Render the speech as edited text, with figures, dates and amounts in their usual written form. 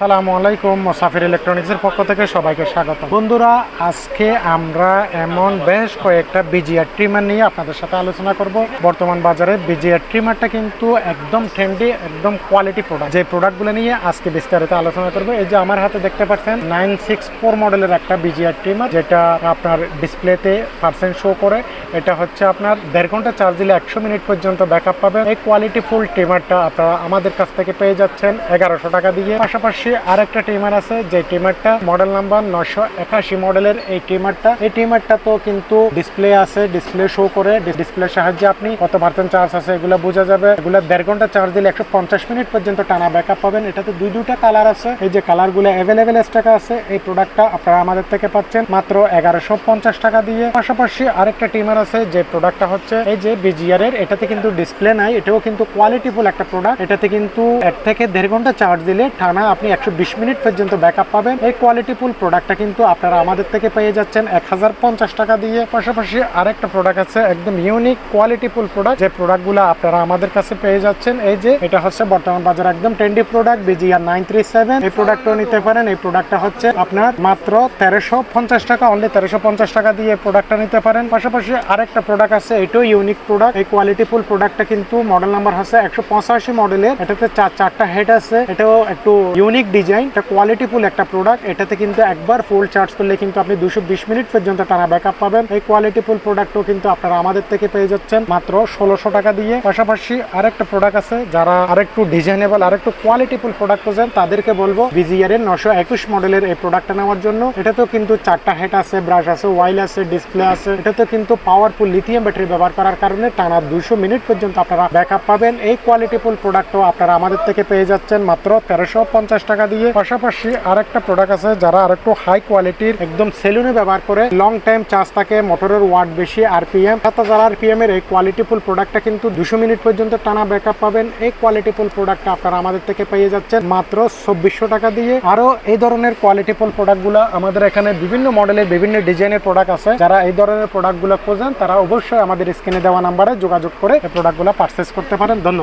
আসসালামু আলাইকুম, মুসাফির ইলেকট্রনিক্সের পক্ষ থেকে সবাইকে স্বাগত। বন্ধুরা, আজকে আমরা এমন বেশ কয়েকটা বিজিআর ট্রিমার নিয়ে আপনাদের সাথে আলোচনা করব। বর্তমান বাজারে বিজিআর ট্রিমারটা কিন্তু একদম ট্রেন্ডি, একদম কোয়ালিটি প্রোডাক্ট। যে প্রোডাক্টগুলো নিয়ে আজকে বিস্তারিত আলোচনা করব, এই যে আমার হাতে দেখতে পাচ্ছেন 964 মডেলের একটা বিজিআর ট্রিমার, যেটা আপনার ডিসপ্লেতে পার্সেন্ট শো করে। এটা হচ্ছে আপনার 1.5 ঘন্টা চার্জ দিলে 100 মিনিট পর্যন্ত ব্যাকআপ পাবেন। এই কোয়ালিটি ফুল ট্রিমারটা আপনারা আমাদের কাছ থেকে পেয়ে যাচ্ছেন 1100 টাকা দিয়ে। পাশাপাশি আরেকটা ট্রিমার আছে, যে ট্রিমারটা মডেল নাম্বার 981 মডেলের। এই ট্রিমারটা তো কিন্তু ডিসপ্লে আছে, ডিসপ্লে শো করে। ডিসপ্লের সাহায্যে আপনি কত পার্সেন্ট চার্জ আছে এগুলো বোঝা যাবে। এগুলো 1.5 ঘন্টা চার্জ দিলে 150 মিনিট পর্যন্ত টানা ব্যাকআপ পাবেন। এটাতে দুইটা কালার আছে, এই যে কালারগুলো অ্যাভেলেবেল স্টকে আছে। এই প্রোডাক্টটা আপনারা আমাদের থেকে পাচ্ছেন মাত্র 1150 টাকা দিয়ে। পাশাপাশি আরেকটা ট্রিমার আছে, যে প্রোডাক্টটা হচ্ছে এই যে বিজিআর এর। এটাতে কিন্তু ডিসপ্লে নাই, এটাও কিন্তু কোয়ালিটিফুল একটা প্রোডাক্ট। এটাতে কিন্তু 1 থেকে 1.5 ঘন্টা চার্জ দিলে টানা আপনি 120 মিনিট পর্যন্ত ব্যাকআপ পাবেন। এই কোয়ালিটিফুল প্রোডাক্টটা কিন্তু আপনারা আমাদের থেকে পেয়ে যাচ্ছেন 1050 টাকা দিয়ে। পাশাপাশি আরেকটা প্রোডাক্ট আছে, একদম ইউনিক কোয়ালিটিফুল প্রোডাক্ট। যে প্রোডাক্টগুলো আপনারা আমাদের কাছে পেয়ে যাচ্ছেন, এই যে এটা হচ্ছে বর্তমান বাজারে একদম ট্রেন্ডি প্রোডাক্ট, বিজিআর 937। এই প্রোডাক্টও নিতে পারেন। এই প্রোডাক্টটা হচ্ছে আপনার মাত্র 1350 টাকা, অনলি 1350 টাকা দিয়ে প্রোডাক্টটা নিতে পারেন। পাশাপাশি আরেকটা প্রোডাক্ট আছে, এটাও ইউনিক প্রোডাক্ট। এই কোয়ালিটিফুল প্রোডাক্টটা কিন্তু মডেল নাম্বার হচ্ছে 185 মডেলের। এটাতে চারটা হেড আছে, এটাও একটু ইউনিক ডিজাইন। এটা কোয়ালিটিফুল একটা প্রোডাক্ট। এটাতে কিন্তু একবার ফুল চার্জ করলে কিন্তু আপনি 220 মিনিট পর্যন্ত টানা ব্যাকআপ পাবেন। এই কোয়ালিটিফুল প্রোডাক্টও কিন্তু আপনারা আমাদের থেকে পেয়ে যাচ্ছেন মাত্র 1600 টাকা দিয়ে। পাশাপাশি আরেকটা প্রোডাক্ট আছে, যারা আরেকটু ডিজাইনেবল, আরেকটু কোয়ালিটিফুল প্রোডাক্ট খোঁজেন তাদেরকে বলবো বিজিআর এর 921 মডেলের এই প্রোডাক্টটা নেওয়ার জন্য। এটাতেও কিন্তু চারটা হেড আছে, ব্রাশ আছে, ওয়াইল আছে, ডিসপ্লে আছে। এটাতে কিন্তু পাওয়ারফুল লিথিয়াম ব্যাটারি ব্যবহার করার কারণে টানা 200 মিনিট পর্যন্ত আপনারা ব্যাকআপ পাবেন। এই কোয়ালিটিফুল প্রোডাক্টও আপনারা আমাদের থেকে পেয়ে যাচ্ছেন মাত্র 1350 টাকা দিয়ে। পাশাপাশি আরেকটা প্রোডাক্ট আছে, যারা আরেকটু হাই কোয়ালিটির একদম সেলুনে ব্যবহার করে, লং টাইম চার্জ থাকে, মোটরের ওয়াট বেশি, আরপিএম 7000 আরপিএম এর এই কোয়ালিটিফুল প্রোডাক্টটা কিন্তু 200 মিনিট পর্যন্ত টানা ব্যাকআপ পাবেন। এই কোয়ালিটিফুল প্রোডাক্টটা আপনারা আমাদের থেকে পেয়ে যাচ্ছেন মাত্র 2400 টাকা দিয়ে। আরো এই ধরনের কোয়ালিটিফুল প্রোডাক্টগুলো আমাদের এখানে বিভিন্ন মডেলের, বিভিন্ন ডিজাইনের প্রোডাক্ট আছে। যারা এই ধরনের প্রোডাক্টগুলো খোঁজেন তারা অবশ্যই আমাদের স্ক্রিনে দেওয়া নাম্বারে যোগাযোগ করে এই প্রোডাক্টগুলো পারচেজ করতে পারেন। ধন্যবাদ।